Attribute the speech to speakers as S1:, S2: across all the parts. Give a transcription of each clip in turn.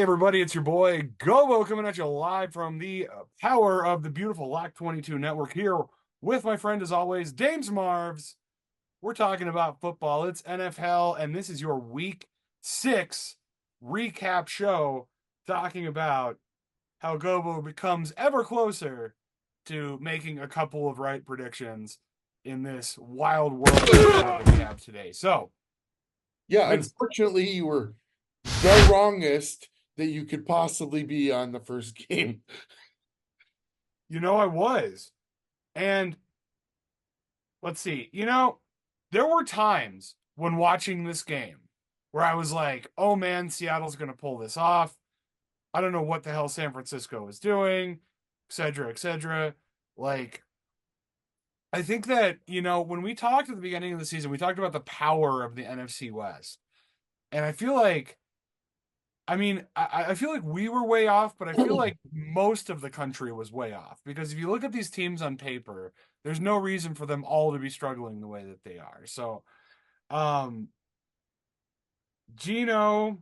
S1: Everybody, it's your boy Gobo coming at you live from the power of the beautiful Lock 22 network here with my friend, as always, Dames Marvs. We're talking about football. It's NFL, and this is your week 6 recap show talking about how Gobo becomes ever closer to making a couple of right predictions in this wild world that we have today. So,
S2: Yeah,
S1: we're going to
S2: unfortunately, you were the wrongest that you could possibly be on the first game.
S1: I was. And let's see. There were times when watching this game where I was like, oh man, Seattle's going to pull this off. I don't know what the hell San Francisco is doing, et cetera, et cetera. Like, I think that, when we talked at the beginning of the season, we talked about the power of the NFC West. And I feel like, I feel like we were way off, but I feel like most of the country was way off because if you look at these teams on paper, there's no reason for them all to be struggling the way that they are. So, um, Gino,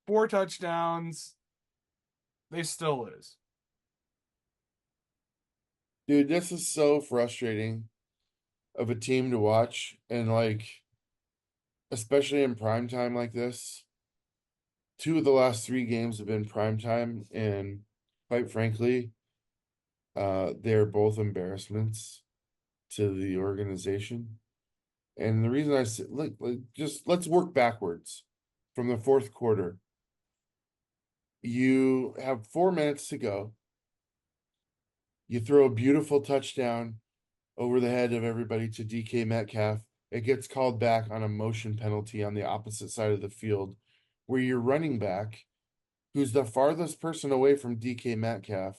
S1: 4 touchdowns. They still lose.
S2: Dude, this is so frustrating of a team to watch. And especially in prime time like this, two of the last three games have been prime time. And quite frankly, they're both embarrassments to the organization. And the reason I say, just let's work backwards from the fourth quarter. You have 4 minutes to go. You throw a beautiful touchdown over the head of everybody to DK Metcalf. It gets called back on a motion penalty on the opposite side of the field, where your running back, who's the farthest person away from DK Metcalf,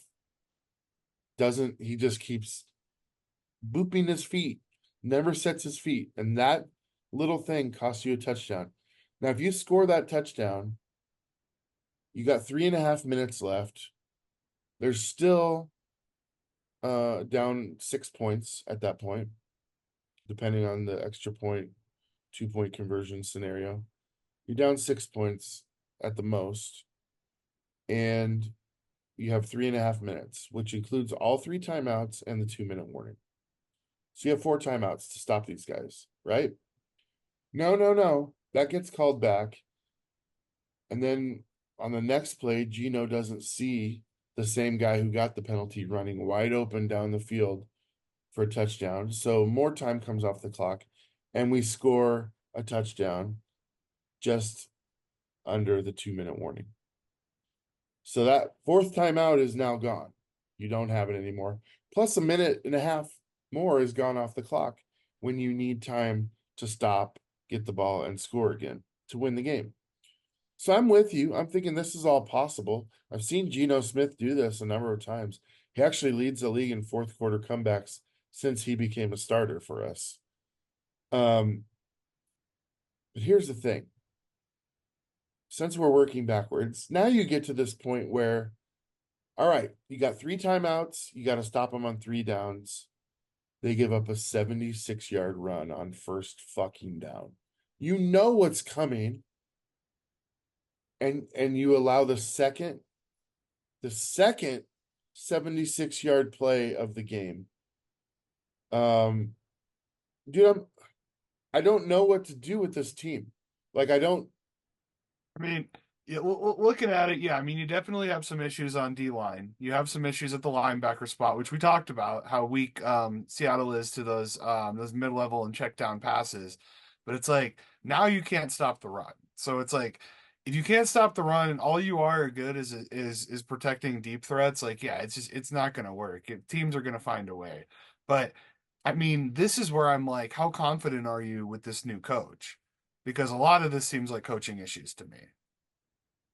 S2: he just keeps booping his feet, never sets his feet. And that little thing costs you a touchdown. Now, if you score that touchdown, you got 3.5 minutes left. There's still down 6 points at that point, depending on the extra point, 2 point conversion scenario. You're down 6 points at the most, and you have 3.5 minutes, which includes all three timeouts and the 2 minute warning. So you have four timeouts to stop these guys, right? No, no, no. That gets called back. And then on the next play, Gino doesn't see the same guy who got the penalty running wide open down the field for a touchdown. So more time comes off the clock, and we score a touchdown just under the 2 minute warning. So that fourth timeout is now gone. You don't have it anymore. Plus, a minute and a half more is gone off the clock when you need time to stop, get the ball, and score again to win the game. So I'm with you. I'm thinking this is all possible. I've seen Geno Smith do this a number of times. He actually leads the league in fourth quarter comebacks since he became a starter for us. But here's the thing. Since we're working backwards, now you get to this point where, all right, you got three timeouts. You got to stop them on three downs. They give up a 76-yard run on first fucking down. You know what's coming. And you allow the second 76-yard play of the game. Dude, I don't know what to do with this team. I don't.
S1: I mean, yeah, looking at it, yeah, I mean, you definitely have some issues on D line. You have some issues at the linebacker spot, which we talked about how weak Seattle is to those mid level and check down passes. But it's like now you can't stop the run. So it's like if you can't stop the run and all you are good is protecting deep threats, like yeah, it's not going to work. Teams are going to find a way. But I mean, this is where I'm like, how confident are you with this new coach? Because a lot of this seems like coaching issues to me.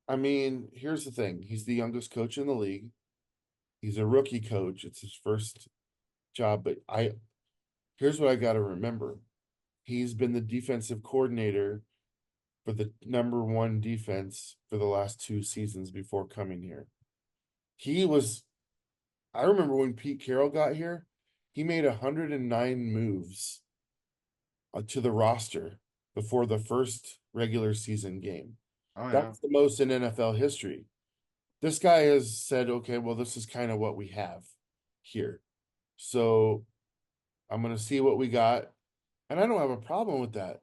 S2: I mean, here's the thing. He's the youngest coach in the league. He's a rookie coach. It's his first job, but here's what I got to remember. He's been the defensive coordinator for the number one defense for the last two seasons before coming here. I remember when Pete Carroll got here, he made 109 moves to the roster before the first regular season game.
S1: Oh yeah.
S2: That's the most in NFL history. This guy has said, okay, well, this is kind of what we have here. So I'm going to see what we got. And I don't have a problem with that.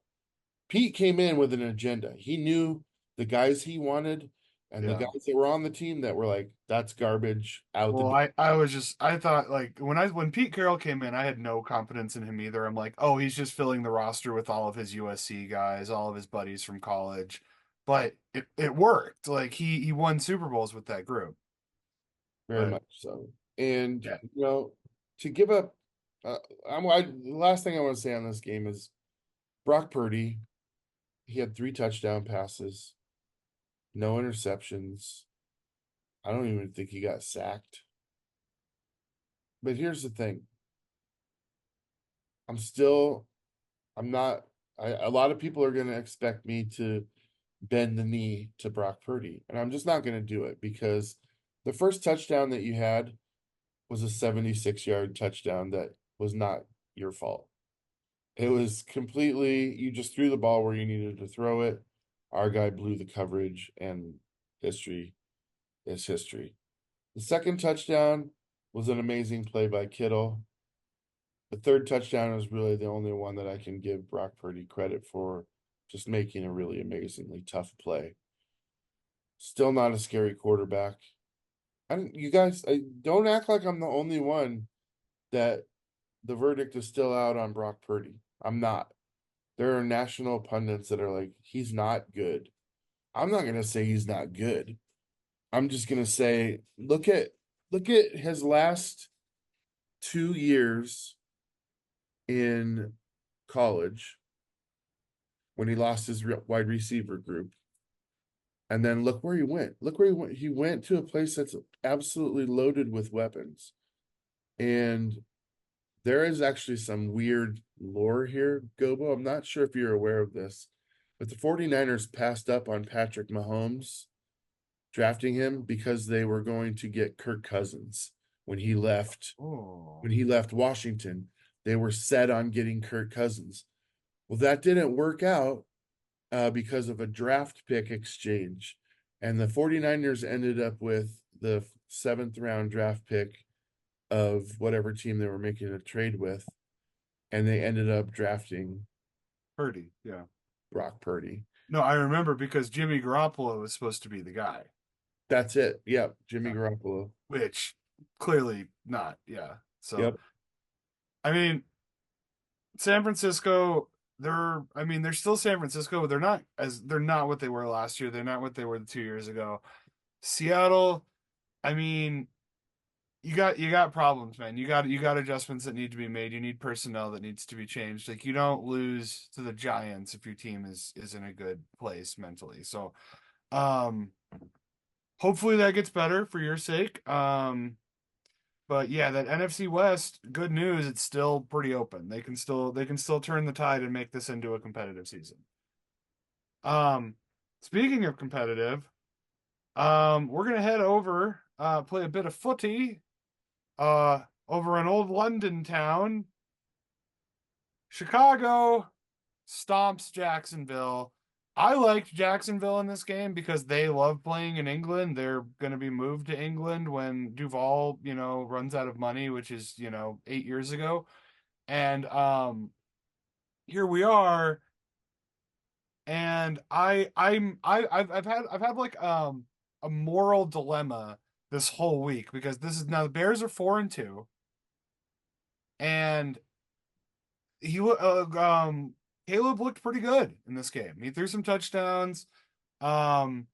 S2: Pete came in with an agenda. He knew the guys he wanted and the
S1: Yeah.
S2: guys that were on the team that were like, that's garbage out the
S1: Well,
S2: door.
S1: I was just I thought like when Pete Carroll came in, I had no confidence in him either. I'm like, oh, he's just filling the roster with all of his USC guys, all of his buddies from college. But it worked. Like he won Super Bowls with that group.
S2: Very
S1: But
S2: much so. And,
S1: yeah.
S2: to give up, uh, the last thing I want to say on this game is Brock Purdy, he had 3 touchdown passes, no interceptions. I don't even think he got sacked. But here's the thing. I'm still, I'm not, a lot of people are going to expect me to bend the knee to Brock Purdy, and I'm just not going to do it because the first touchdown that you had was a 76-yard touchdown that was not your fault. It was completely, you just threw the ball where you needed to throw it. Our guy blew the coverage, and history is history. The second touchdown was an amazing play by Kittle. The third touchdown is really the only one that I can give Brock Purdy credit for just making a really amazingly tough play. Still not a scary quarterback. And you guys, I don't act like I'm the only one that the verdict is still out on Brock Purdy. I'm not. There are national pundits that are like, he's not good. I'm not gonna say he's not good. I'm just gonna say, look at his last 2 years in college when he lost his wide receiver group. And then look where he went. Look where he went. He went to a place that's absolutely loaded with weapons. And there is actually some weird lore here, Gobo. I'm not sure if you're aware of this, but the 49ers passed up on Patrick Mahomes drafting him because they were going to get Kirk Cousins when he left
S1: Oh,
S2: when he left Washington. They were set on getting Kirk Cousins. Well, that didn't work out because of a draft pick exchange. And the 49ers ended up with the seventh round draft pick of whatever team they were making a trade with. And they ended up drafting
S1: Purdy. Yeah.
S2: Brock Purdy.
S1: No, I remember because Jimmy Garoppolo was supposed to be the guy.
S2: That's it. Yep. Jimmy
S1: Yeah.
S2: Garoppolo.
S1: Which clearly not. Yeah. So
S2: Yep.
S1: I mean, San Francisco, they're still San Francisco, but they're not what they were last year. They're not what they were 2 years ago. Seattle, I mean, you got problems, man. You got adjustments that need to be made. You need personnel that needs to be changed. Like you don't lose to the Giants if your team is in a good place mentally. So, um, hopefully that gets better for your sake. But yeah, that NFC West, good news, it's still pretty open. They can still turn the tide and make this into a competitive season. Um, Speaking of competitive, we're gonna head over, play a bit of footy, over in old London town. Chicago stomps Jacksonville. I liked Jacksonville in this game because they love playing in England. They're going to be moved to England when Duval, runs out of money, which is, 8 years ago. And here we are. And I've had like a moral dilemma this whole week because this is now the Bears are 4-2, and he Caleb looked pretty good in this game. He threw some touchdowns. Um,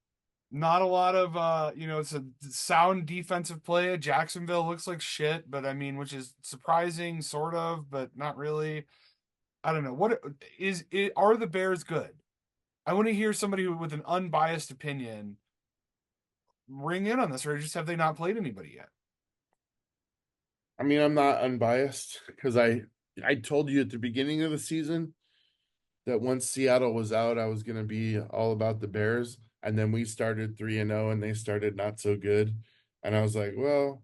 S1: Not a lot of it's a sound defensive play. Jacksonville looks like shit, but I mean, which is surprising, sort of, but not really. I don't know. Are the Bears good? I want to hear somebody with an unbiased opinion ring in on this, or just have they not played anybody yet?
S2: I mean, I'm not unbiased because I told you at the beginning of the season that once Seattle was out, I was going to be all about the Bears. And then we started 3-0 and they started not so good. And I was like, well,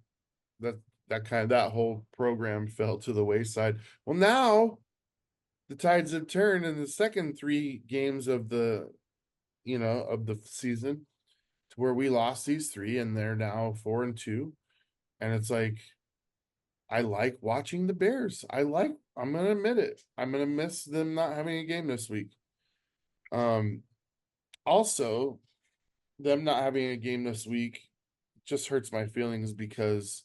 S2: that that whole program fell to the wayside. Well, now the tides have turned in the second 3 games of the of the season to where we lost these three and they're now 4-2. And it's like, I like watching the Bears. I'm gonna admit it. I'm gonna miss them not having a game this week. Um, Also, them not having a game this week just hurts my feelings because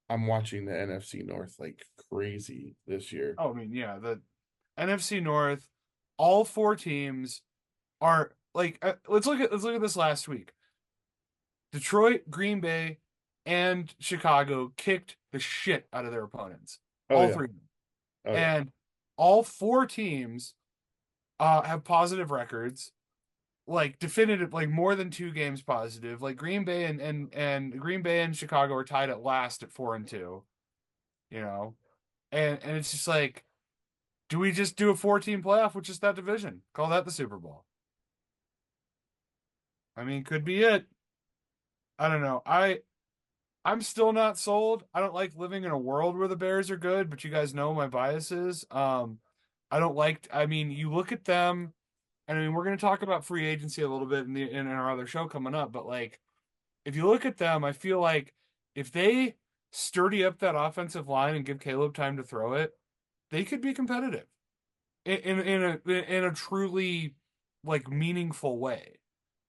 S2: I'm watching the NFC North like crazy this year.
S1: Oh, I mean, yeah, the NFC North, all four teams are like let's look at this last week. Detroit, Green Bay, and Chicago kicked the shit out of their opponents.
S2: Oh
S1: All
S2: yeah.
S1: three of them.
S2: Oh yeah.
S1: And all four teams have positive records, like definitive, like more than 2 games positive. Like Green Bay and Green Bay and Chicago are tied at last at 4-2, you know. And it's just like, do we just do a 14 playoff with just that division? Call that the Super Bowl. I mean, could be it. I don't know. I'm still not sold. I don't like living in a world where the Bears are good, but you guys know my biases. I don't like. I mean, you look at them, and I mean, we're going to talk about free agency a little bit in our other show coming up. But like, if you look at them, I feel like if they sturdy up that offensive line and give Caleb time to throw it, they could be competitive in a truly like meaningful way.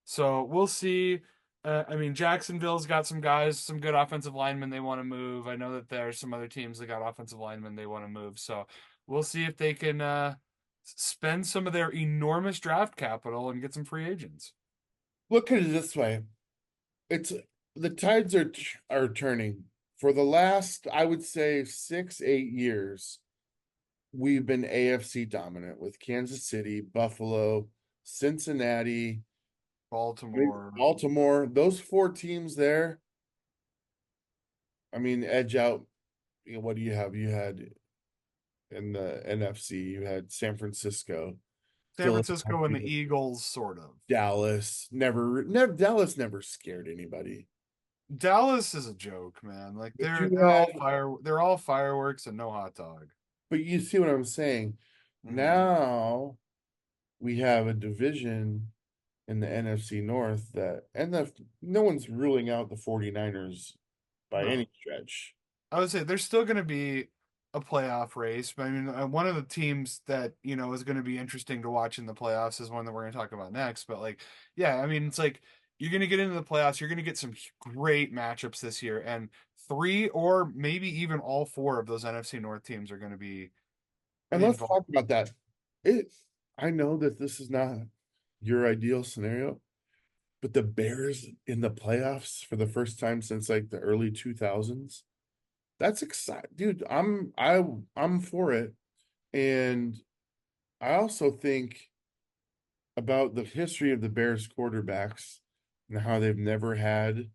S1: So we'll see. I mean, Jacksonville's got some guys, some good offensive linemen they want to move. I know that there's some other teams that got offensive linemen they want to move. So we'll see if they can spend some of their enormous draft capital and get some free agents.
S2: Look at it this way. It's the tides are turning. For the last, I would say 6-8 years, we've been AFC dominant with Kansas City, Buffalo, Cincinnati,
S1: Baltimore.
S2: Baltimore. Those four teams there, I mean, edge out. What do you have? You had in the NFC, you had San Francisco,
S1: San Francisco and the
S2: Philadelphia,
S1: Eagles, sort of.
S2: Dallas. Never, Dallas never scared anybody.
S1: Dallas is a joke, man. Like
S2: But
S1: they're all fireworks and no hot dog.
S2: but you see what I'm saying?
S1: Hmm.
S2: Now we have a division in the NFC North no one's ruling out the 49ers by
S1: No,
S2: any stretch.
S1: I would say there's still going to be a playoff race. But I mean, one of the teams that is going to be interesting to watch in the playoffs is one that we're going to talk about next. But like, yeah, I mean, it's like you're going to get into the playoffs. You're going to get some great matchups this year, and three or maybe even all four of those NFC North teams are going to be
S2: And let's
S1: involved.
S2: talk about that. It I know that this is not your ideal scenario, but the Bears in the playoffs for the first time since like the early 2000s, that's exciting. Dude, I'm for it. And I also think about the history of the Bears quarterbacks and how they've never had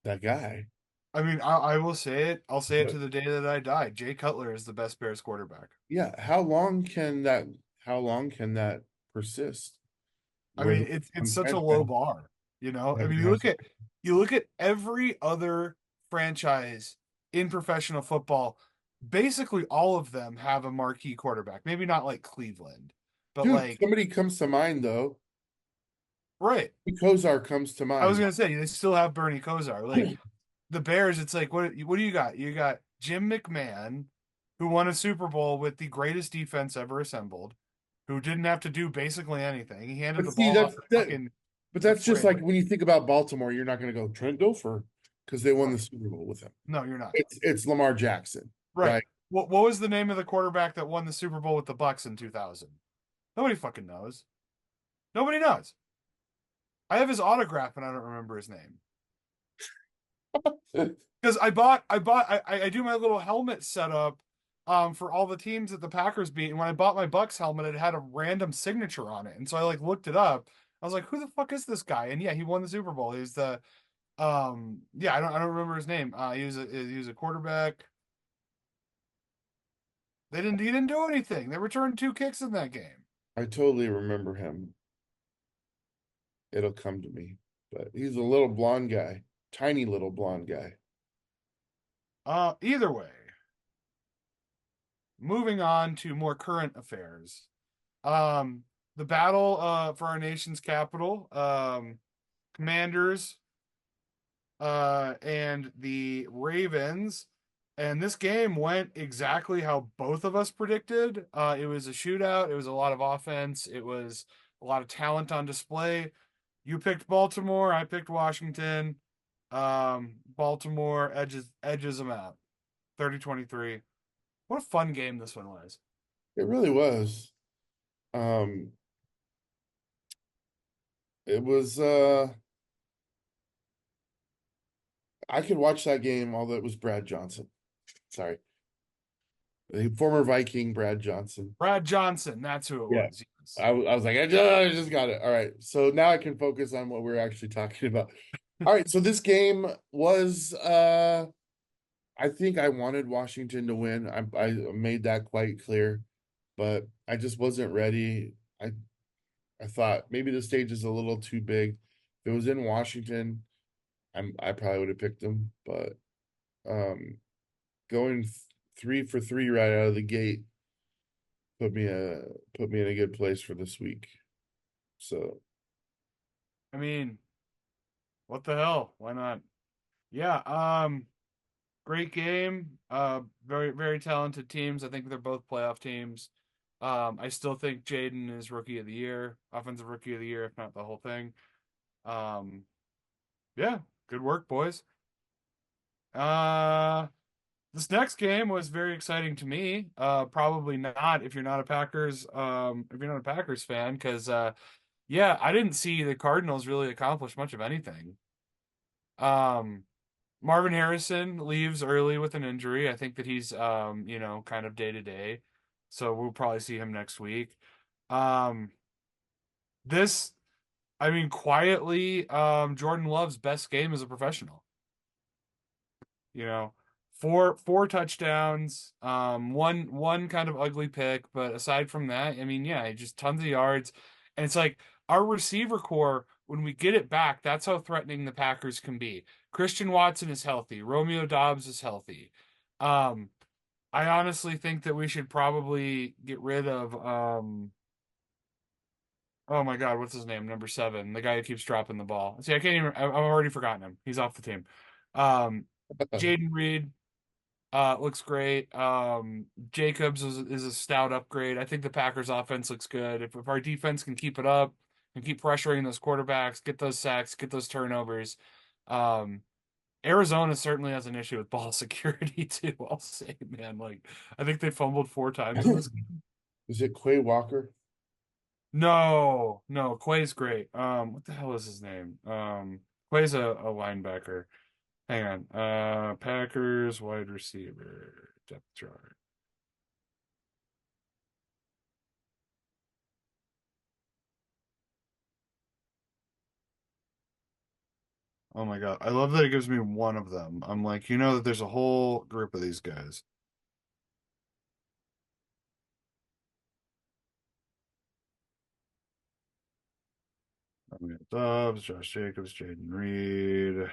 S2: that guy.
S1: I mean, I will say it. I'll say it
S2: But
S1: to the day that I die. Jay Cutler is the best Bears quarterback.
S2: yeah, how long can that persist?
S1: I
S2: Where
S1: mean,
S2: the
S1: it's
S2: one
S1: such a low
S2: franchise
S1: bar, you know. I
S2: never
S1: mean,
S2: has
S1: you look at every other franchise in professional football. Basically, all of them have a marquee quarterback. Maybe not like Cleveland, but
S2: dude,
S1: like
S2: somebody comes to mind though.
S1: right.
S2: Kozar comes to
S1: I was
S2: mind.
S1: gonna say they still have Bernie Kosar. Like the Bears, it's like what do you got? You got Jim McMahon, who won a Super Bowl with the greatest defense ever assembled, who didn't have to do basically anything. He handed
S2: But
S1: the
S2: see,
S1: ball off
S2: that's
S1: to
S2: that.
S1: fucking
S2: But
S1: the
S2: that's just like
S1: frig.
S2: when you think about Baltimore, you're not going to go Trent Dilfer because they won
S1: Right.
S2: the Super Bowl with him.
S1: No, you're not.
S2: It's Lamar Jackson,
S1: Right.
S2: right?
S1: What was the name of the quarterback that won the Super Bowl with the Bucks in 2000? Nobody fucking knows. Nobody knows. I have his autograph and I don't remember his name. Because I do my little helmet setup for all the teams that the Packers beat. And when I bought my Bucks helmet, it had a random signature on it. And so I like looked it up. I was like, who the fuck is this guy? And yeah, he won the Super Bowl. He's the yeah, I don't remember his name. He was a quarterback. He didn't do anything. They returned 2 kicks in that game.
S2: I totally remember him. It'll come to me, but he's a little blonde guy, tiny little blonde guy.
S1: Either way, moving on to more current affairs. Um, the battle for our nation's capital. Commanders and the Ravens. And this game went exactly how both of us predicted. It was a shootout. It was a lot of offense. It was a lot of talent on display. You picked Baltimore. I picked Washington. Baltimore edges them out. 30-23. What a fun game this one was.
S2: It really was. Um, it was I could watch that game, although it was Brad Johnson. Sorry. The former Viking Brad Johnson.
S1: Brad Johnson, that's who it
S2: Yeah.
S1: was. Yes.
S2: I was like, I just got it. All right. So now I can focus on what we're actually talking about. All right. So this game was I think I wanted Washington to win. I made that quite clear, but I just wasn't ready. I thought maybe the stage is a little too big. If it was in Washington, I probably would have picked them, but um going 3 for 3 right out of the gate put me in a good place for this week. So
S1: I mean, what the hell? Why not? Yeah, great game. Very, very talented teams. I think they're both playoff teams. I still think Jaden is rookie of the year, offensive rookie of the year, if not the whole thing. Um, yeah, good work, boys. Uh, this next game was very exciting to me. Probably not if you're not a Packers fan, because yeah, I didn't see the Cardinals really accomplish much of anything. Um, Marvin Harrison leaves early with an injury. I think that he's kind of day to day. So we'll probably see him next week. Um, this I mean quietly, Jordan Love's best game as a professional. You know, four touchdowns, one kind of ugly pick, but aside from that, I mean, yeah, just tons of yards. And it's like our receiver core, when we get it back, that's how threatening the Packers can be. Christian Watson is healthy, Romeo Dobbs is healthy. Um, I honestly think that we should probably get rid of oh my God, what's his name? Number 7, the guy who keeps dropping the ball. See, I can't even I've already forgotten him. He's off the team. Um, Jaden Reed, looks great. Jacobs is a stout upgrade. I think the Packers offense looks good. If our defense can keep it up and keep pressuring those quarterbacks, get those sacks, get those turnovers. Um, Arizona certainly has an issue with ball security too. I'll say, man, like I think they fumbled 4 times in this game.
S2: is it Quay Walker?
S1: No, no, Quay's great. What the hell is his name? Quay's a linebacker. Hang on. Packers wide receiver depth chart. Oh my God. I love that it gives me one of them. I'm like, that there's a whole group of these guys. We got Dobbs, Josh Jacobs, Jaden Reed.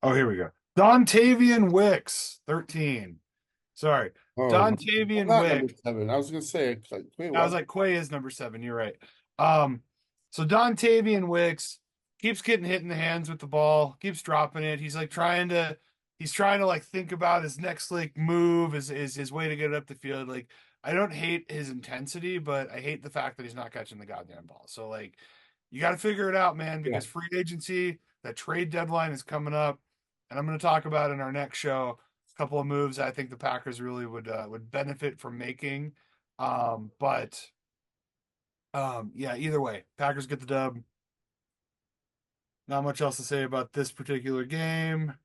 S1: Oh, here we go. Dontavian Wicks, 13. Sorry.
S2: Oh,
S1: Dontavian
S2: not number
S1: Wick.
S2: 7. I was gonna say like Quay
S1: I was
S2: Walker.
S1: like, Quay is number 7. You're right. Um, so Dontavian Wicks keeps getting hit in the hands with the ball, keeps dropping it. He's trying to like think about his next like move, is his way to get it up the field. Like, I don't hate his intensity, but I hate the fact that he's not catching the goddamn ball. So like, you got to figure it out, man,
S2: Yeah.
S1: because free agency, that trade deadline is coming up, and I'm going to talk about in our next show a couple of moves I think the Packers really would benefit from making. But yeah, either way, Packers get the dub. Not much else to say about this particular game.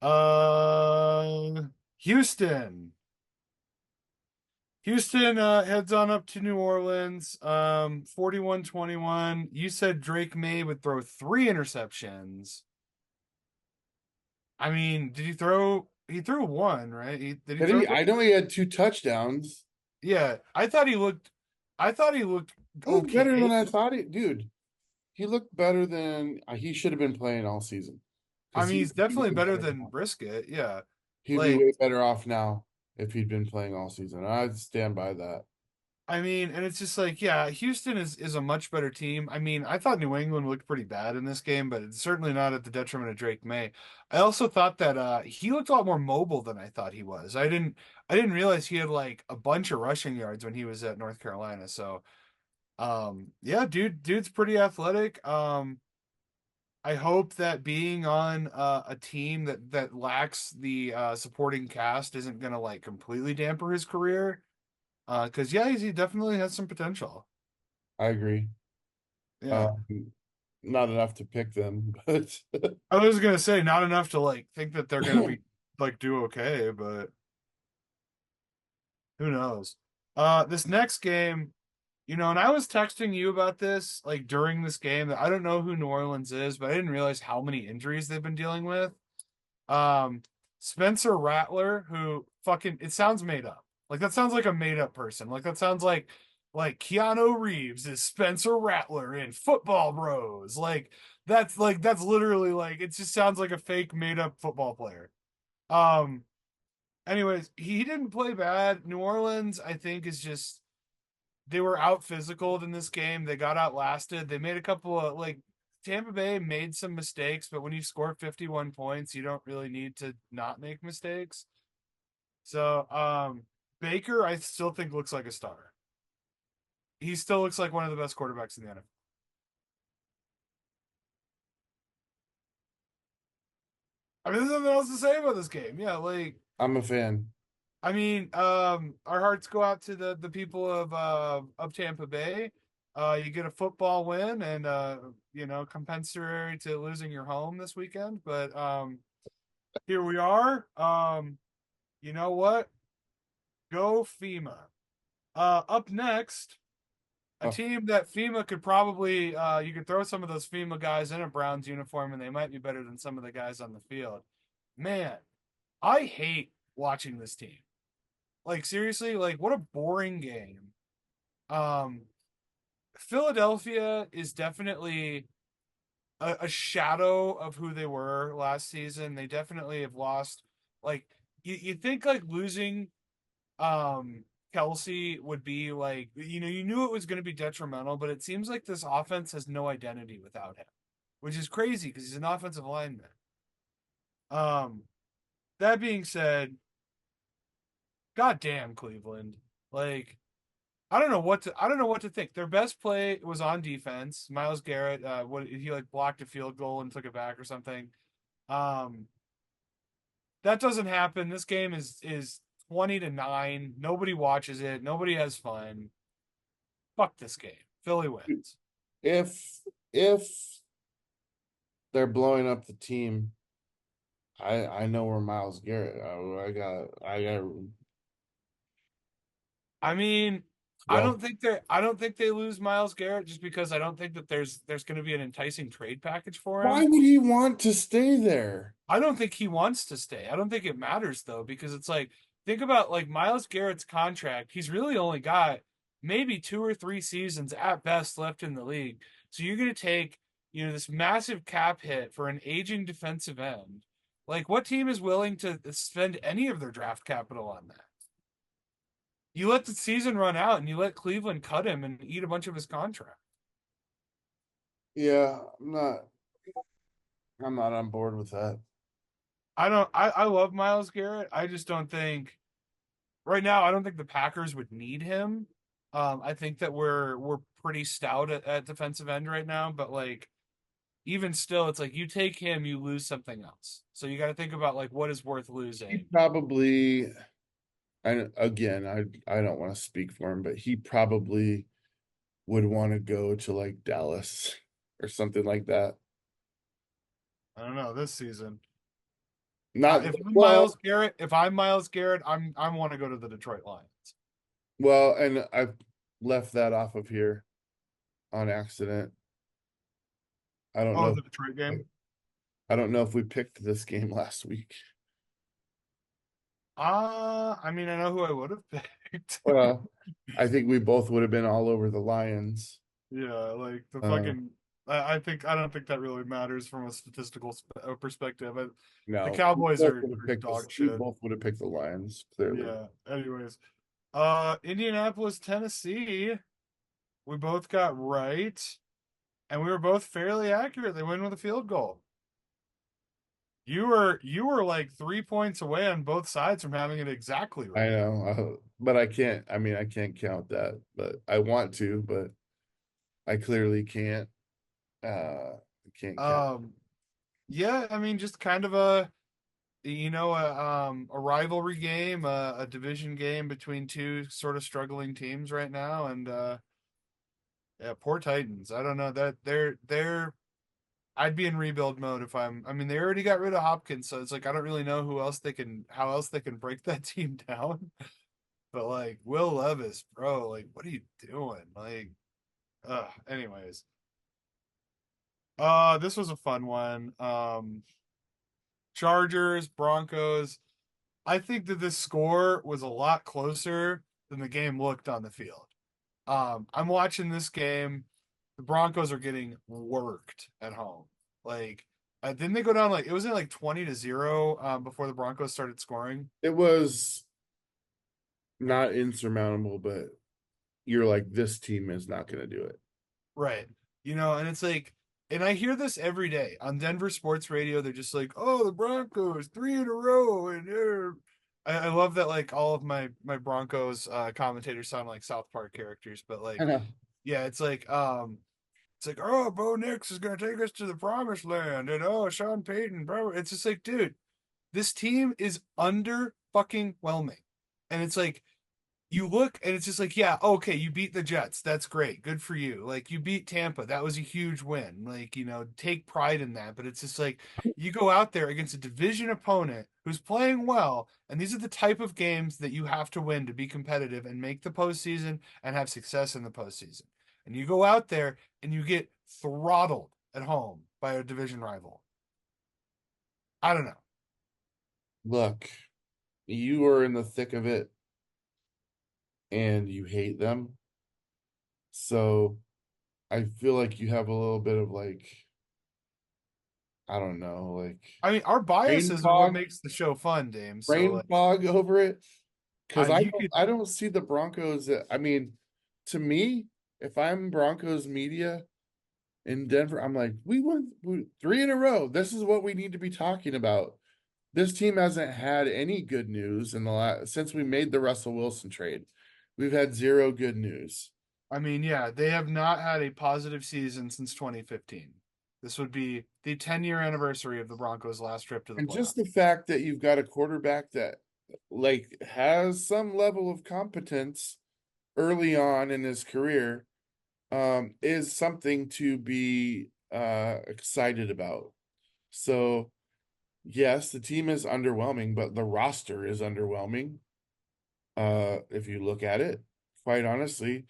S1: Uh, Houston. Houston heads on up to New Orleans. 41-21. You said Drake May would throw 3 interceptions. I mean, he threw one, right? Did he
S2: Did
S1: throw?
S2: he? I know he had 2 touchdowns.
S1: Yeah, I thought he looked
S2: He looked better than
S1: okay.
S2: I thought dude. He looked better than he should have been playing all season.
S1: I
S2: Because
S1: mean, he's definitely
S2: way
S1: better
S2: better
S1: than
S2: now.
S1: Brisket. Yeah.
S2: He'd be
S1: Like,
S2: way better off now if he'd been playing all season. I'd stand by that.
S1: I mean, and it's just like, yeah, Houston is a much better team. I mean, I thought New England looked pretty bad in this game, but it's certainly not at the detriment of Drake May. I also thought that he looked a lot more mobile than I thought he was. I didn't realize he had like a bunch of rushing yards when he was at North Carolina. So yeah, dude's pretty athletic. I hope that being on a team that lacks the supporting cast isn't gonna like completely damper his career. Because yeah, he definitely has some potential.
S2: I agree.
S1: Yeah.
S2: Um, not enough to pick them, but
S1: I was gonna say not enough to like think that they're gonna be like do okay, but who knows? This next game, and I was texting you about this like during this game that I don't know who New Orleans is, but I didn't realize how many injuries they've been dealing with. Um, Spencer Rattler, who fucking it sounds made up. Like that sounds like a made up person. Like that sounds like Keanu Reeves is Spencer Rattler in Football Bros. Like that's literally like it just sounds like a fake made up football player. Um anyways, he didn't play bad. New Orleans, I think, is just they were out physical in this game. They got outlasted. They made a couple of like Tampa Bay made some mistakes, but when you score 51 points, you don't really need to not make mistakes. So, Baker, I still think looks like a star. He still looks like one of the best quarterbacks in the NFL. I mean, there's nothing else to say about this game. Yeah, like
S2: I'm a fan.
S1: I mean, our hearts go out to the people of Tampa Bay. You get a football win and compensatory to losing your home this weekend. But here we are. You know what? Go FEMA. Up next, a
S2: Oh,
S1: team that FEMA could probably you could throw some of those FEMA guys in a Browns uniform and they might be better than some of the guys on the field. Man, I hate watching this team. Like seriously, like what a boring game. Um Philadelphia is definitely a shadow of who they were last season. They definitely have lost like you think like losing Kelsey would be like you knew it was going to be detrimental, but it seems like this offense has no identity without him, which is crazy because he's an offensive lineman. Um that being said, goddamn Cleveland. Like I don't know what to think. Their best play was on defense. Myles Garrett, what he like blocked a field goal and took it back or something. Um, that doesn't happen. This game is 20-9. Nobody watches it. Nobody has fun. Fuck this game. Philly wins.
S2: if they're blowing up the team, I know where Miles Garrett. I got
S1: I mean, I
S2: well.
S1: don't think they lose Myles Garrett just because I don't think that there's going to be an enticing trade package for
S2: Why
S1: him.
S2: would he want to stay there?
S1: I don't think he wants to stay. I don't think it matters though, because it's like think about like Myles Garrett's contract. He's really only got maybe 2 or 3 seasons at best left in the league. So you're gonna take, this massive cap hit for an aging defensive end. Like what team is willing to spend any of their draft capital on that? You let the season run out and you let Cleveland cut him and eat a bunch of his contract.
S2: Yeah, I'm not on board with that.
S1: I love Myles Garrett. I just don't think right now, I don't think the Packers would need him. I think that we're pretty stout at defensive end right now, but like even still, it's like you take him, you lose something else. So you got to think about like what is worth
S2: He
S1: losing.
S2: probably, and again, I don't want to speak for him, but he probably would want to go to like Dallas or something like that.
S1: I don't know this season.
S2: Not
S1: If I'm
S2: well,
S1: Myles Garrett, I want to go to the Detroit Lions.
S2: well, and I left that off of here on accident. I don't
S1: Oh,
S2: know.
S1: the Detroit game.
S2: I don't know if we picked this game last week.
S1: I mean, I know who I would have picked.
S2: Well, I think we both would have been all over the Lions.
S1: Yeah, like the
S2: Uh,
S1: fucking I don't think that really matters from a statistical perspective. The
S2: No,
S1: Cowboys
S2: would have
S1: are
S2: picked the
S1: dog
S2: we
S1: shit.
S2: both would have picked the Lions, clearly.
S1: Yeah. Anyways, Indianapolis, Tennessee. We both got right, and we were both fairly accurate. They win with a field goal. You were like 3 points away on both sides from having it exactly
S2: I
S1: right.
S2: know, but I can't. I mean, I can't count that, but I want to, but I clearly can't. I can't count.
S1: Um, yeah, I mean, just kind of a rivalry game, a division game between two sort of struggling teams right now, and yeah, poor Titans. I don't know that they're. I'd be in rebuild mode if I'm. I mean, they already got rid of Hopkins, so it's like I don't really know how else they can break that team down. But like Will Levis, bro, like what are you doing? Like, anyways, this was a fun one. Chargers, Broncos. I think that this score was a lot closer than the game looked on the field. I'm watching this game. The Broncos are getting worked at home. Like, didn't they go down like it was in like 20-0 before the Broncos started scoring?
S2: It was not insurmountable, but you're like, this team is not going to do it.
S1: Right. And it's like, and I hear this every day on Denver sports radio. They're just like, "Oh, the Broncos, three in a row," and I love that. Like all of my Broncos commentators sound like South Park characters, but
S2: I
S1: like,
S2: know.
S1: yeah, it's like, "Oh, Bo Nix is gonna take us to the promised land," and oh, Sean Payton, bro. It's just like, dude, this team is under fucking whelming, and it's like you look and it's just like, yeah, okay, you beat the Jets. That's great. Good for you. Like you beat Tampa. That was a huge win. Like, take pride in that. But it's just like you go out there against a division opponent who's playing well, and these are the type of games that you have to win to be competitive and make the postseason and have success in the postseason. And you go out there and you get throttled at home by a division rival. I don't know.
S2: Look, you are in the thick of it and you hate them. So I feel like you have a little bit of like, I don't know, like
S1: I mean, our
S2: brain
S1: biases are what
S2: fog,
S1: makes the show fun, Dame. So
S2: brain
S1: like,
S2: fog over it. Because
S1: you could.
S2: I don't see the Broncos. I mean, to me, if I'm Broncos media in Denver, I'm like, we three in a row. This is what we need to be talking about. This team hasn't had any good news in the last since we made the Russell Wilson trade. We've had zero good news.
S1: I mean, yeah, they have not had a positive season since 2015. This would be the 10-year anniversary of the Broncos' last trip to the
S2: And
S1: playoffs.
S2: just the fact that you've got a quarterback that like has some level of competence early on in his career is something to be excited about. So yes, the team is underwhelming, but the roster is underwhelming. If you look at it, quite honestly,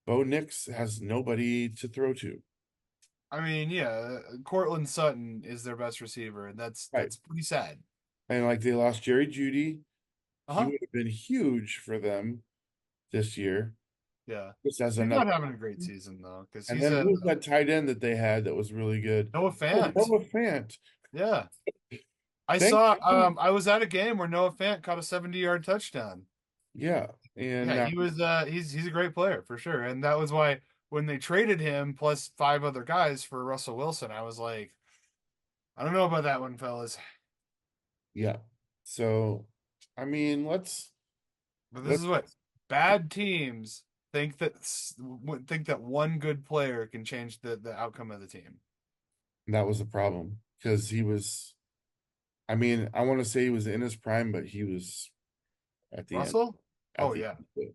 S2: Bo Nix has nobody to throw to.
S1: I mean, yeah, Cortland Sutton is their best receiver, and that's
S2: Right.
S1: that's pretty sad.
S2: And like they lost Jerry Judy. He
S1: Uh-huh.
S2: would have been huge for them this year.
S1: Yeah.
S2: Just as
S1: He's
S2: another.
S1: not having a great season though, because
S2: And
S1: he's
S2: then
S1: a
S2: who's that tight end that they had that was really good?
S1: Noah
S2: Oh,
S1: Fant.
S2: Noah Fant.
S1: Yeah. I
S2: Thank
S1: saw
S2: you.
S1: I was at a game where Noah Fant caught a 70-yard touchdown.
S2: Yeah. And
S1: Yeah, he's a great player for sure. And that was why when they traded him plus five other guys for Russell Wilson, I was like, I don't know about that one, fellas.
S2: yeah. So I mean,
S1: But this
S2: let's
S1: is what bad teams think that one good player can change the outcome of the team.
S2: that was the problem because he was I mean, I want to say he was in his prime, but he was at the end.
S1: Russell?
S2: At
S1: Oh
S2: the
S1: yeah.
S2: end.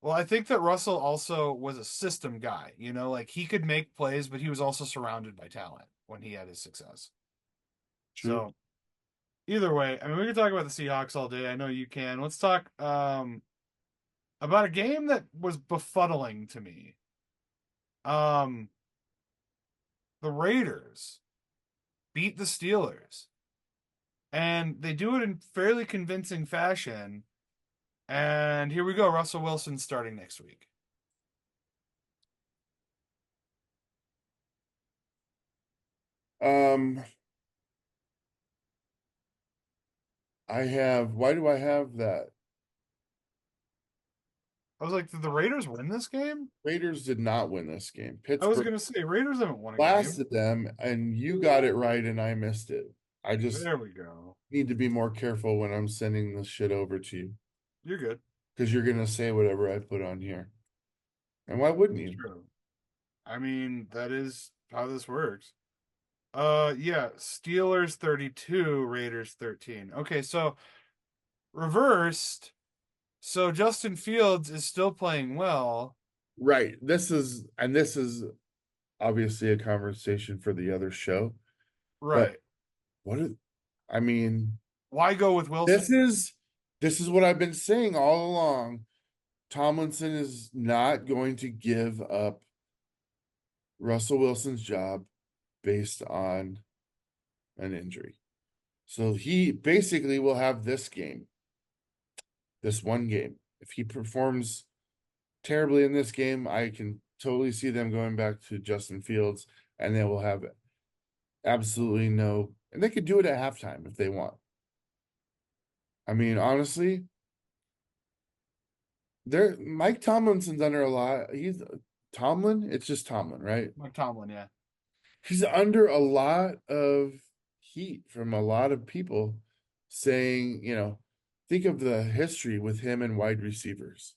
S1: Well, I think that Russell also was a system guy, like he could make plays, but he was also surrounded by talent when he had his success.
S2: True.
S1: So either way, I mean, we can talk about the Seahawks all day. I know you can. Let's talk about a game that was befuddling to me. Um, the Raiders beat the Steelers, and they do it in fairly convincing fashion. And here we go. Russell Wilson starting next week.
S2: Um, why do I have that?
S1: I was like, did the Raiders win this game?
S2: Raiders did not win this game.
S1: I was
S2: Pittsburgh
S1: gonna say Raiders haven't won a game.
S2: blasted them, and you got it right, and I missed it. I just
S1: There we go.
S2: need to be more careful when I'm sending this shit over to you
S1: You're good.
S2: because you're gonna say whatever I put on here. And why wouldn't
S1: It's
S2: you?
S1: true. I mean, that is how this works. Yeah, Steelers 32, Raiders 13. Okay, so reversed. So Justin Fields is still playing well.
S2: Right. This is obviously a conversation for the other show, but
S1: Right.
S2: what is, I mean,
S1: Why go with
S2: this
S1: Wilson?
S2: is this is what I've been saying all along. Tomlinson is not going to give up Russell Wilson's job based on an injury. So he basically will have this game, this one game. If he performs terribly in this game, I can totally see them going back to Justin Fields and they will have absolutely no, and they could do it at halftime if they want. I mean, honestly, there Mike Tomlinson's under a lot. He's Tomlin, it's just Tomlin, right?
S1: Mike Tomlin, yeah.
S2: He's under a lot of heat from a lot of people saying, think of the history with him and wide receivers.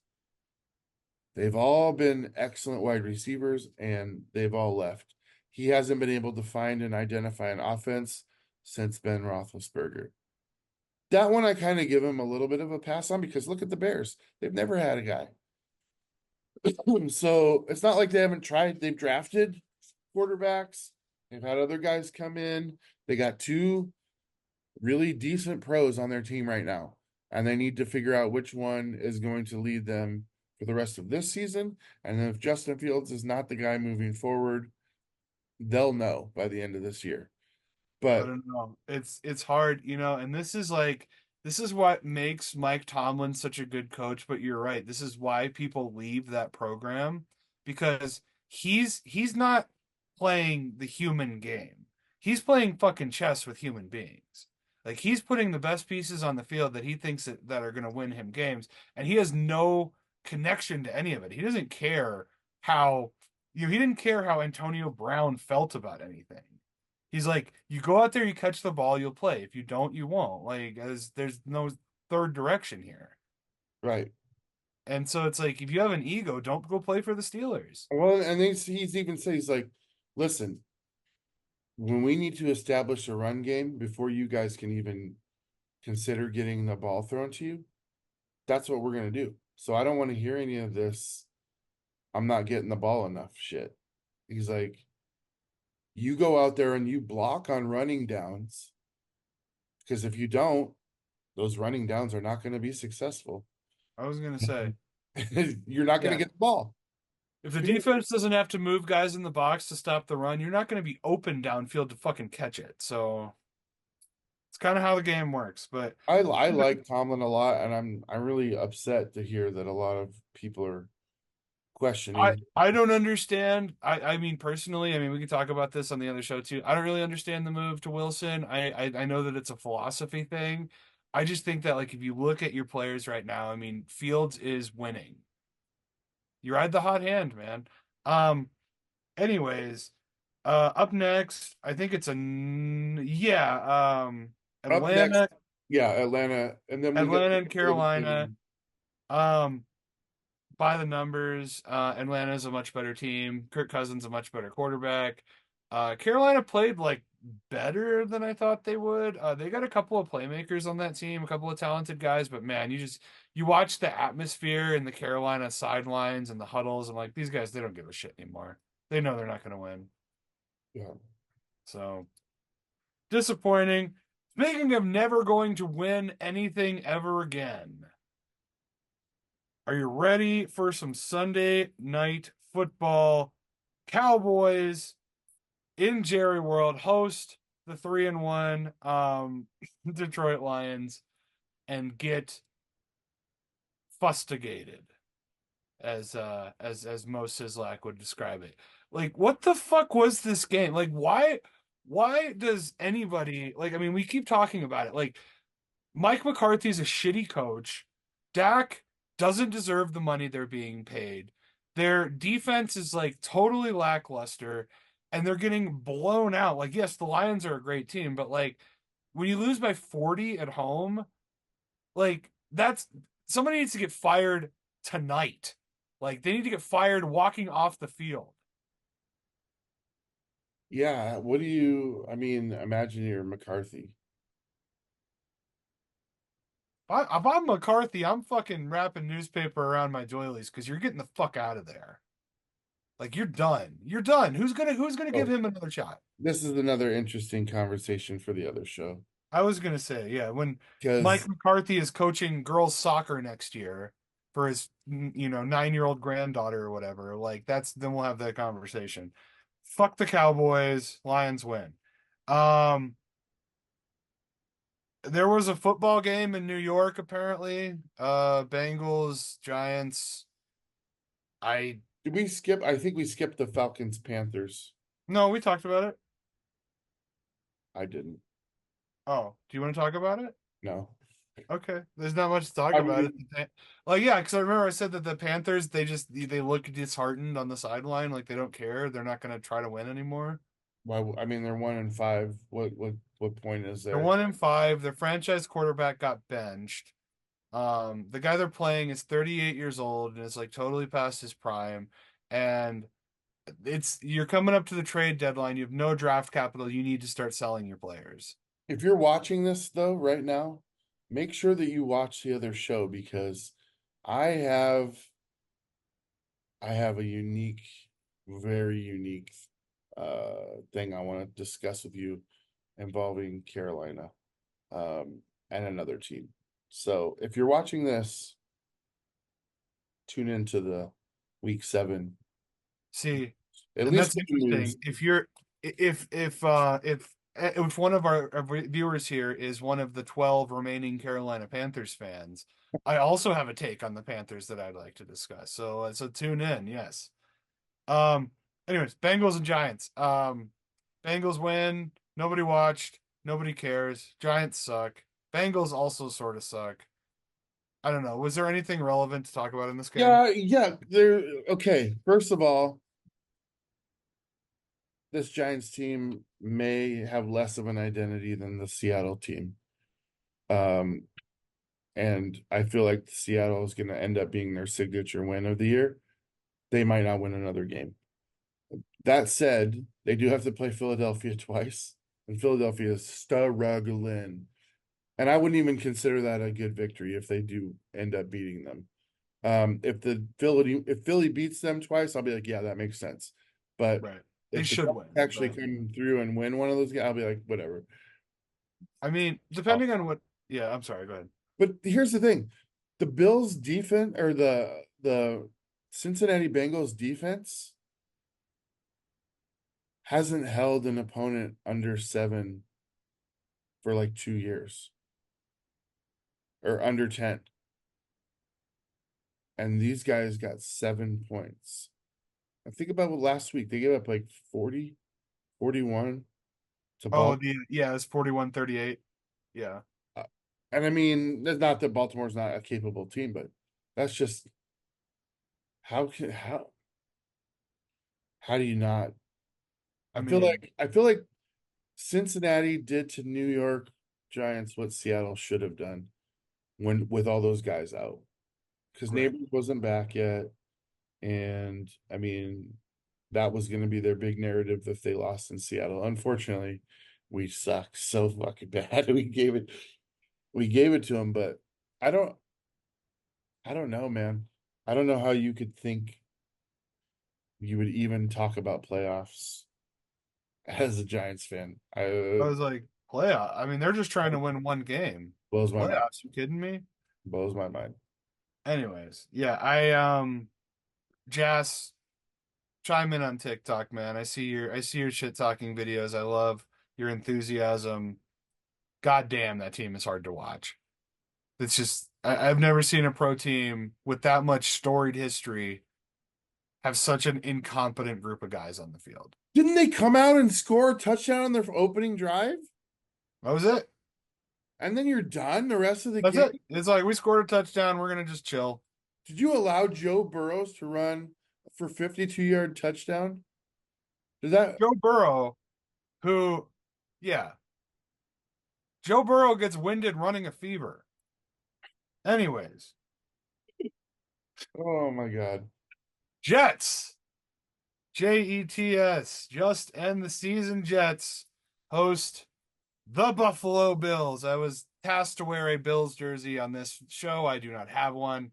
S2: They've all been excellent wide receivers and they've all left. He hasn't been able to find and identify an offense since Ben Roethlisberger. That one I kind of give him a little bit of a pass on because look at the Bears. They've never had a guy. So it's not like they haven't tried. They've drafted quarterbacks. They've had other guys come in. They got two really decent pros on their team right now. And they need to figure out which one is going to lead them for the rest of this season. And then if Justin Fields is not the guy moving forward, they'll know by the end of this year.
S1: I
S2: But
S1: don't know. It's hard, and this is what makes Mike Tomlin such a good coach, but you're right. This is why people leave that program because he's not playing the human game. He's playing fucking chess with human beings. Like he's putting the best pieces on the field that he thinks that are going to win him games, and he has no connection to any of it. He doesn't care how, he didn't care how Antonio Brown felt about anything. He's like, you go out there, you catch the ball, you'll play. If you don't, you won't. Like, as there's no third direction here.
S2: right.
S1: And so it's like, if you have an ego, don't go play for the Steelers.
S2: Well, and he's even said he's like, listen, when we need to establish a run game before you guys can even consider getting the ball thrown to you, that's what we're gonna do. So I don't want to hear any of this. I'm not getting the ball enough shit. He's like, you go out there and you block on running downs because if you don't, those running downs are not going to be successful.
S1: I was gonna say,
S2: You're not going to
S1: yeah.
S2: get the ball.
S1: If the defense doesn't have to move guys in the box to stop the run, you're not gonna be open downfield to fucking catch it. So it's kind of how the game works. But
S2: I like Tomlin a lot, and I'm really upset to hear that a lot of people are
S1: I
S2: questioning.
S1: I don't understand. I mean personally, I mean we could talk about this on the other show too. I don't really understand the move to Wilson. I know that it's a philosophy thing. I just think that like if you look at your players right now, I mean Fields is winning. You ride the hot hand, man. Um anyways, up next, I think it's
S2: Up next,
S1: Atlanta,
S2: yeah, Atlanta, and then we get
S1: Atlanta and
S2: the
S1: Carolina.
S2: game.
S1: Um by the numbers, Atlanta's a much better team. Kirk Cousins a much better quarterback. Carolina played like better than I thought they would. They got a couple of playmakers on that team, a couple of talented guys, but man, you watch the atmosphere in the Carolina sidelines and the huddles, and like these guys, they don't give a shit anymore. They know they're not going to win.
S2: Yeah.
S1: So disappointing. Speaking of never going to win anything ever again. Are you ready for some Sunday night football? Cowboys in Jerry World host the 3-1 Detroit Lions and get fustigated as Mo Sizlak would describe it. Like what the fuck was this game? Like why why does anybody like? I mean, we keep talking about it. Like Mike McCarthy's a shitty coach. Dak doesn't deserve the money they're being paid. Their defense is like totally lackluster, and they're getting blown out. Like, yes, the Lions are a great team, but like when you lose by 40 at home, like that's somebody needs to get fired tonight. Like they need to get fired walking off the field.
S2: Yeah, I mean, imagine you're McCarthy.
S1: If I'm McCarthy, I'm fucking wrapping newspaper around my doilies because you're getting the fuck out of there. Like you're done. You're done. Who's gonna give
S2: Oh,
S1: him another shot?
S2: this is another interesting conversation for the other show
S1: I was gonna say, yeah, when Mike
S2: because
S1: McCarthy is coaching girls soccer next year for his 9-year-old granddaughter or whatever, like that's then we'll have that conversation. Fuck the Cowboys, Lions win. Um, there was a football game in New York apparently. Bengals, Giants. I
S2: did we skip? I think we skipped the Falcons Panthers.
S1: No, we talked about it.
S2: I didn't.
S1: Oh, do you want to talk about it?
S2: No.
S1: Okay, there's not much to talk
S2: I
S1: about it.
S2: mean,
S1: Like, yeah, because I remember I said that the Panthers they look disheartened on the sideline, like they don't care. They're not going to try to win anymore.
S2: why? I mean, they're 1-5. What point is
S1: They're
S2: there?
S1: 1-5. Their franchise quarterback got benched. The guy they're playing is 38 years old and is like totally past his prime. And it's you're coming up to the trade deadline. You have no draft capital. You need to start selling your players.
S2: If you're watching this though right now, make sure that you watch the other show because I have I have a unique, very unique thing I want to discuss with you involving Carolina and another team. So if you're watching this, tune into the week 7.
S1: See,
S2: At
S1: and
S2: least
S1: that's
S2: get the
S1: interesting.
S2: news.
S1: If one of our viewers here is one of the 12 remaining Carolina Panthers fans, I also have a take on the Panthers that I'd like to discuss. So tune in, yes. Um anyways, Bengals and Giants. Bengals win, nobody watched, nobody cares. Giants suck. Bengals also sort of suck. I don't know. Was there anything relevant to talk about in this game?
S2: Yeah, they're okay. First of all, this Giants team may have less of an identity than the Seattle team. Um, and I feel like Seattle is going to end up being their signature win of the year. They might not win another game. That said, they do have to play Philadelphia twice, and Philadelphia is struggling. And I wouldn't even consider that a good victory if they do end up beating them. If Philly beats them twice, I'll be like, yeah, that makes sense. But
S1: Right. They
S2: if the
S1: should
S2: Giants
S1: win,
S2: actually
S1: but
S2: come through and win one of those games, I'll be like, whatever.
S1: I mean, depending on what, yeah, I'm sorry, go ahead.
S2: But here's the thing: the Bills defense or the Cincinnati Bengals defense hasn't held an opponent under 7 for like 2 years or under 10. And these guys got 7 points. And think about what last week they gave up like 40, 41 to
S1: Oh,
S2: Baltimore.
S1: yeah, it's 41-38. Yeah.
S2: And I mean, that's not that Baltimore's not a capable team, but that's just how can how do you not?
S1: I mean,
S2: I feel like Cincinnati did to New York Giants what Seattle should have done when with all those guys out. Because
S1: right.
S2: Neighbors wasn't back yet. And I mean, that was going to be their big narrative if they lost in Seattle. Unfortunately, we suck so fucking bad. We gave it to them, but I don't I don't know, man. I don't know how you could think you would even talk about playoffs as a Giants fan.
S1: I was like, playoff. I mean, they're just trying to
S2: It
S1: win one game.
S2: blows my mind.
S1: Playoffs, you kidding me?
S2: Blows my mind.
S1: Anyways, yeah, Jazz, chime in on TikTok, man. I see your shit talking videos. I love your enthusiasm. God damn, that team is hard to watch. It's just I've never seen a pro team with that much storied history have such an incompetent group of guys on the field.
S2: Didn't they come out and score a touchdown on their opening drive?
S1: That was it.
S2: And then you're done the rest of the
S1: That's
S2: game?
S1: it. It's like we scored a touchdown. We're gonna just chill.
S2: Did you allow Joe Burrows to run for 52-yard touchdown? Did that?
S1: Joe Burrow, who, yeah, Joe Burrow gets winded running a fever. Anyways,
S2: Oh my God.
S1: Jets, Jets, just end the season. Jets host the Buffalo Bills. I was tasked to wear a Bills jersey on this show. I do not have one.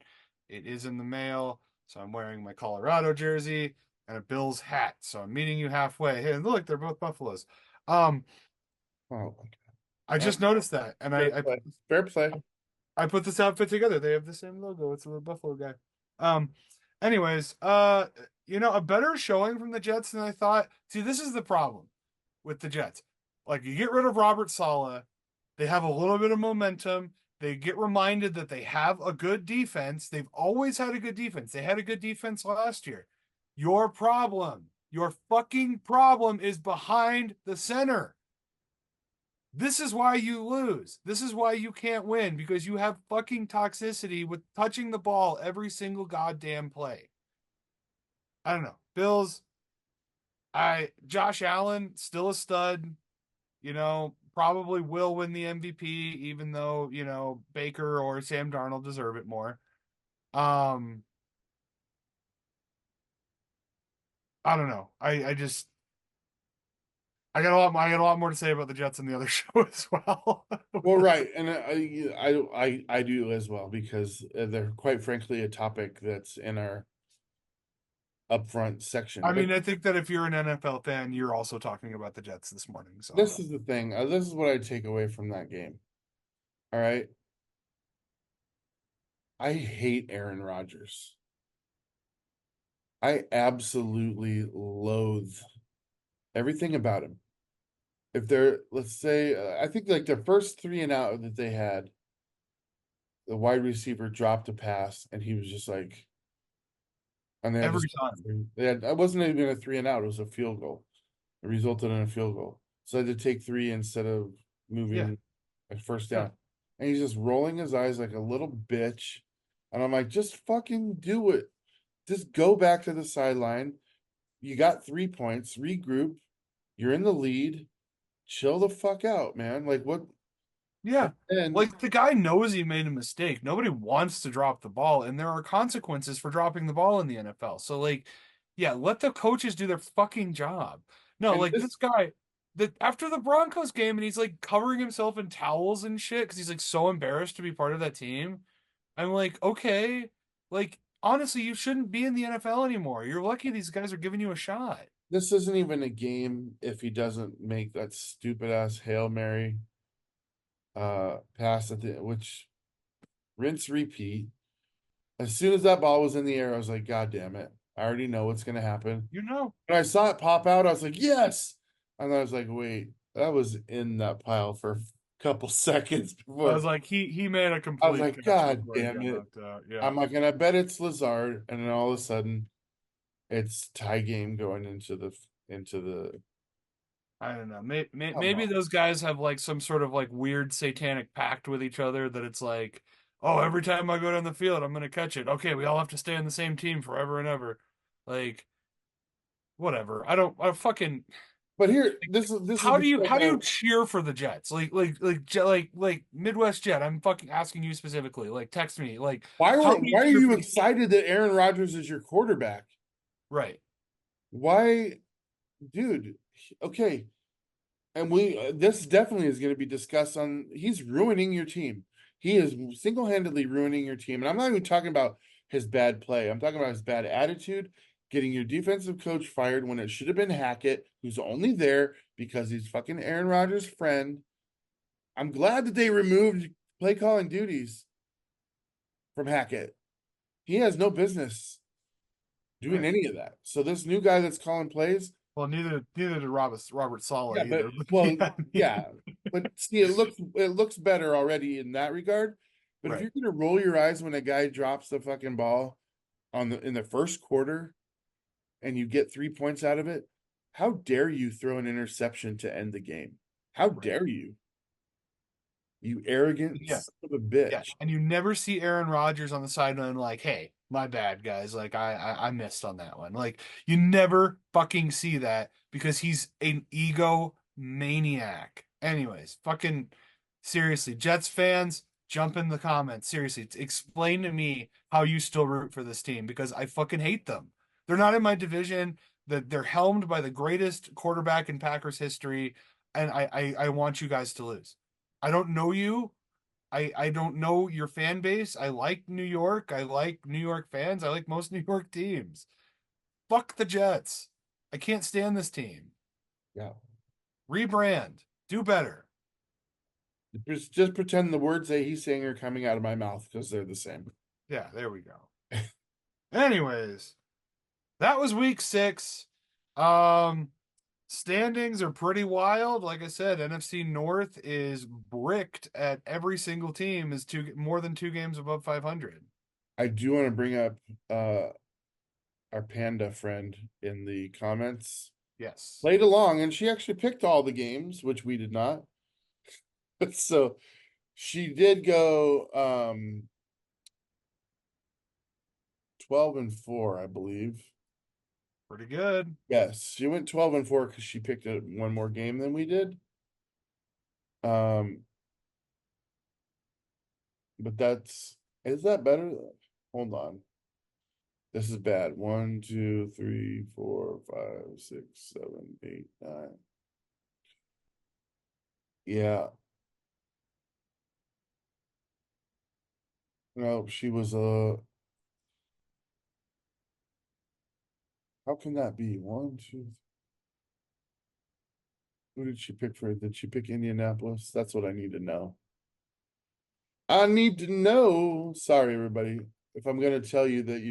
S1: It is in the mail, so I'm wearing my Colorado jersey and a Bills hat. So I'm meeting you halfway. Hey, look, they're both Buffaloes. Um,
S2: Oh my
S1: I
S2: God.
S1: just noticed that, and
S2: Fair play. Fair play.
S1: I put this outfit together. They have the same logo. It's a little Buffalo guy. Um, anyways, a better showing from the Jets than I thought. See, this is the problem with the Jets. Like, you get rid of Robert Saleh, they have a little bit of momentum. They get reminded that they have a good defense. They've always had a good defense. They had a good defense last year. Your fucking problem is behind the center. This is why you lose. This is why you can't win because you have fucking toxicity with touching the ball every single goddamn play. I don't know. Bills, Josh Allen, still a stud, probably will win the MVP, even though, Baker or Sam Darnold deserve it more. I don't know. I got a lot more to say about the Jets in the other show as well.
S2: Well, right, and I do as well because they're quite frankly a topic that's in our upfront section.
S1: I
S2: But
S1: mean, I think that if you're an NFL fan, you're also talking about the Jets this morning. So
S2: this is the thing. This is what I take away from that game. All right, I hate Aaron Rodgers. I absolutely loathe everything about him. If they're, let's say, I think like the first three and out that they had, the wide receiver dropped a pass and he was just like, and they had
S1: every time.
S2: it wasn't even a three and out, it was a field goal. It resulted in a field goal. So they had to take three instead of
S1: Yeah.
S2: moving a first
S1: Yeah.
S2: down. And he's just rolling his eyes like a little bitch. And I'm like, just fucking do it. Just go back to the sideline. You got 3 points, regroup. You're in the lead. Chill the fuck out, man. Like what?
S1: Yeah.
S2: And
S1: Like the guy knows he made a mistake. Nobody wants to drop the ball, and there are consequences for dropping the ball in the NFL. So, like, yeah, let the coaches do their fucking job. No,
S2: and
S1: like
S2: this
S1: this guy, that after the Broncos game, and he's like covering himself in towels and shit because he's like so embarrassed to be part of that team. I'm like, okay, like honestly, you shouldn't be in the NFL anymore. You're lucky these guys are giving you a shot.
S2: this isn't even a game if he doesn't make that stupid ass Hail Mary pass at the which rinse repeat. As soon as that ball was in the air, I was like, God damn it. I already know what's gonna happen.
S1: You know.
S2: When I saw it pop out, I was like, yes. And I was like, wait, that was in that pile for a couple seconds
S1: I
S2: before
S1: was like, he made a
S2: I was
S1: complete
S2: like,
S1: catch
S2: God
S1: before he
S2: damn
S1: got
S2: it.
S1: knocked out. Yeah.
S2: I'm like, and I bet it's Lazard, and then all of a sudden it's tie game going into the
S1: I don't know.
S2: come
S1: Maybe
S2: on.
S1: those guys have like some sort of like weird satanic pact with each other that it's like, oh, every time I go down the field, I'm gonna catch it. Okay, we all have to stay on the same team forever and ever. Like, whatever. I fucking.
S2: But here, this is
S1: How do
S2: because
S1: you cheer for the Jets? Like Midwest Jet. I'm fucking asking you specifically. Like, text me. Like, how do you
S2: why are
S1: cheer
S2: you
S1: for the
S2: excited that Aaron Rodgers is your quarterback?
S1: right?
S2: Why, dude? Okay, and we this definitely is going to be discussed on. He's ruining your team. He is single-handedly ruining your team, and I'm not even talking about his bad play. I'm talking about his bad attitude, getting your defensive coach fired when it should have been Hackett, who's only there because he's fucking Aaron Rodgers' friend. I'm glad that they removed play calling duties from Hackett. He has no business doing
S1: Right.
S2: any of that. So this new guy that's calling plays,
S1: Well, neither did Robert Saleh
S2: yeah, but
S1: either. But
S2: well,
S1: yeah,
S2: yeah, but see, it looks better already in that regard. But if
S1: right.
S2: you're gonna roll your eyes when a guy drops the fucking ball in the first quarter, and you get 3 points out of it, how dare you throw an interception to end the game? How
S1: Right.
S2: dare you? You arrogant
S1: Yeah.
S2: son of a
S1: Yeah.
S2: bitch.
S1: And you never see Aaron Rodgers on the sideline like, hey, my bad, guys. Like I missed on that one. Like you never fucking see that because he's an ego maniac. Anyways, fucking seriously, Jets fans, jump in the comments. Seriously, explain to me how you still root for this team because I fucking hate them. They're not in my division. That they're helmed by the greatest quarterback in Packers history, and I want you guys to lose. I don't know you. I don't know your fan base. I like New York. I like New York fans. I like most New York teams. Fuck the Jets. I can't stand this team.
S2: Yeah.
S1: Rebrand. Do better.
S2: Just pretend the words that he's saying are coming out of my mouth because they're the same.
S1: Yeah, there we go. Anyways, that was week 6. Um Standings are pretty wild. Like I said, NFC North is bricked at every single team is more than 2 games above 500.
S2: I do want to bring up our panda friend in the comments.
S1: Yes.
S2: Played along, and she actually picked all the games, which we did not. So she did go 12-4, I believe.
S1: Pretty good.
S2: Yes, she went 12-4 because she picked one more game than we did. But is that better? Hold on. This is bad. 1, 2, 3, 4, 5, 6, 7, 8, 9. Yeah. No, she was how can that be? 1, 2. Who did she pick for? Did she pick Indianapolis? That's what I need to know. I need to know. Sorry, everybody. If I'm gonna tell you that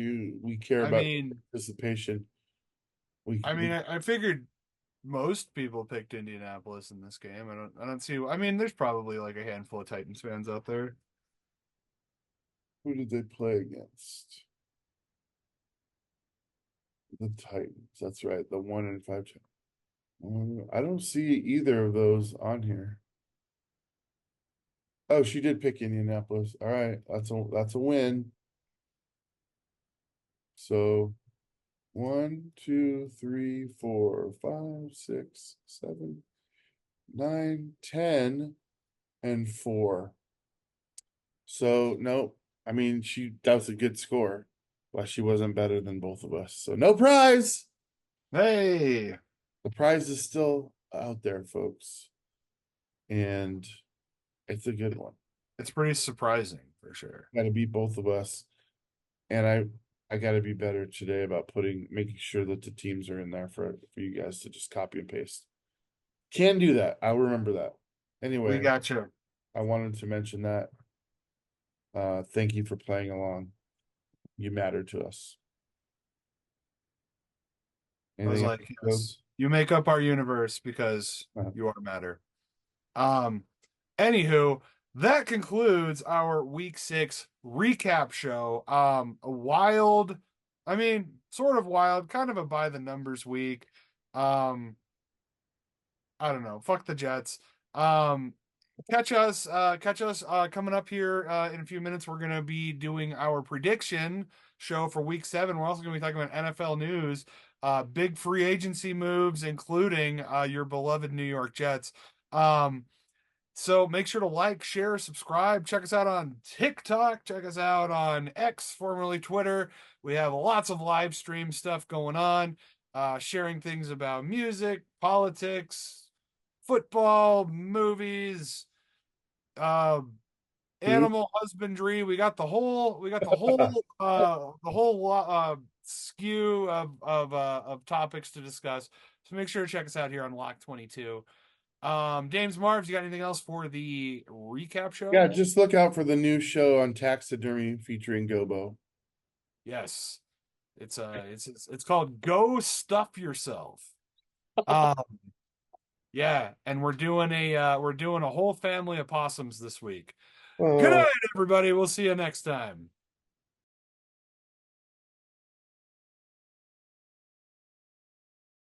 S2: we care
S1: I
S2: about
S1: mean,
S2: participation,
S1: I mean, I figured most people picked Indianapolis in this game. I don't see. I mean, there's probably like a handful of Titans fans out there.
S2: who did they play against? The Titans. That's right. The 1-5. I don't see either of those on here. Oh, she did pick Indianapolis. All right, that's a win. So 1, 2, 3, 4, 5, 6, 7, 9, 10, and 4. So no, I mean that was a good score. Well, she wasn't better than both of us. So no prize.
S1: Hey,
S2: The prize is still out there, folks. And it's a good one.
S1: it's pretty surprising for sure.
S2: Got to beat both of us. And I got to be better today about making sure that the teams are in there for you guys to just copy and paste. Can do that. I'll remember that.
S1: We
S2: Anyway,
S1: got you.
S2: I wanted to mention that. Thank you for playing along. You matter to us.
S1: I was
S2: Anything
S1: like,
S2: else,
S1: yes,
S2: folks?
S1: you make up our universe because
S2: Uh,
S1: you are matter. Um, Anywho, that concludes our week 6 recap show. A wild, I mean, sort of wild, kind of a by the numbers week. Um, I don't know. Fuck the Jets. Um, catch us coming up here in a few minutes. We're gonna be doing our prediction show for week 7. We're also gonna be talking about NFL news, big free agency moves, including your beloved New York Jets. So make sure to like, share, subscribe. Check us out on TikTok. Check us out on X, formerly Twitter. We have lots of live stream stuff going on, sharing things about music, politics, football, movies, uh,
S2: food.
S1: animal husbandry. We got the whole skew of topics to discuss. So make sure to check us out here on Lock 22. James Marvs, you got anything else for the recap
S2: Yeah,
S1: show?
S2: just look out for the new show on taxidermy featuring Gobo.
S1: Yes. It's called Go Stuff Yourself. Um, yeah, and we're doing a whole family of possums this week. Good
S2: Oh.
S1: night, everybody. We'll see you next time.